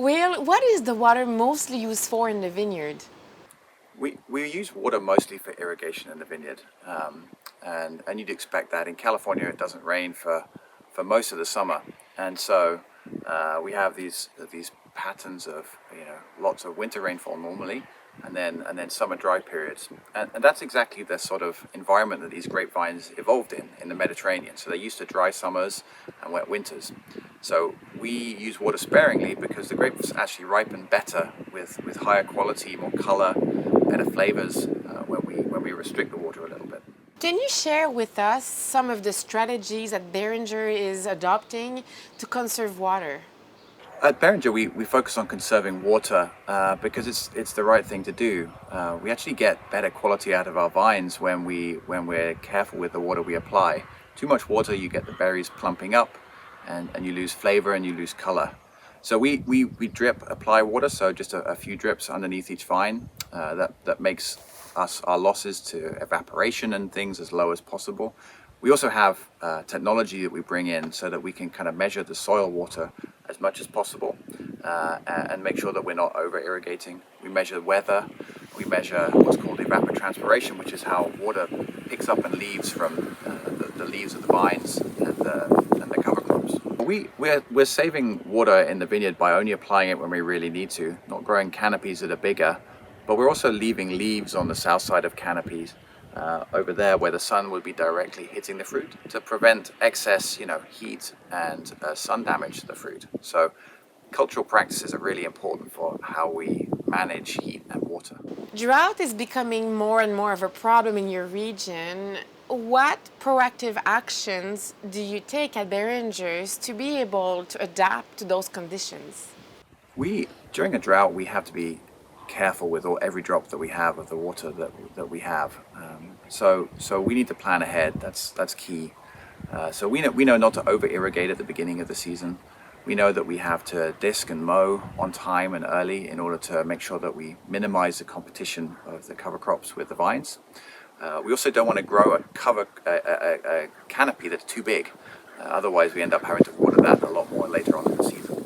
Well, what is the water mostly used for in the vineyard? We use water mostly for irrigation in the vineyard, and you'd expect that. In California it doesn't rain for most of the summer, and so we have these patterns of lots of winter rainfall normally, and then summer dry periods, and that's exactly the sort of environment that these grapevines evolved in the Mediterranean. So they're used to dry summers and wet winters. So we use water sparingly because the grapes actually ripen better with higher quality, more color, better flavors when we restrict the water a little bit. Can you share with us some of the strategies that Beringer is adopting to conserve water? At Beringer, we focus on conserving water because it's the right thing to do. We actually get better quality out of our vines when we're careful with the water we apply. Too much water, you get the berries plumping up, and you lose flavor and you lose color. So we drip apply water, so just a few drips underneath each vine. That makes our losses to evaporation and things as low as possible. We also have technology that we bring in so that we can kind of measure the soil water as much as possible and make sure that we're not over irrigating. We measure weather, we measure what's called evapotranspiration, which is how water picks up and leaves from the leaves of the vines and the cover crops. We're saving water in the vineyard by only applying it when we really need to, not growing canopies that are bigger, but we're also leaving leaves on the south side of canopies over there where the sun would be directly hitting the fruit to prevent excess, heat and sun damage to the fruit. So cultural practices are really important for how we manage heat and water. Drought is becoming more and more of a problem in your region. What proactive actions do you take at Beringers to be able to adapt to those conditions? During a drought, we have to be careful with every drop that we have of the water that we have. So we need to plan ahead. That's key. So we know not to over irrigate at the beginning of the season. We know that we have to disc and mow on time and early in order to make sure that we minimize the competition of the cover crops with the vines. We also don't want to grow a canopy that's too big. Otherwise, we end up having to water that a lot more later on in the season.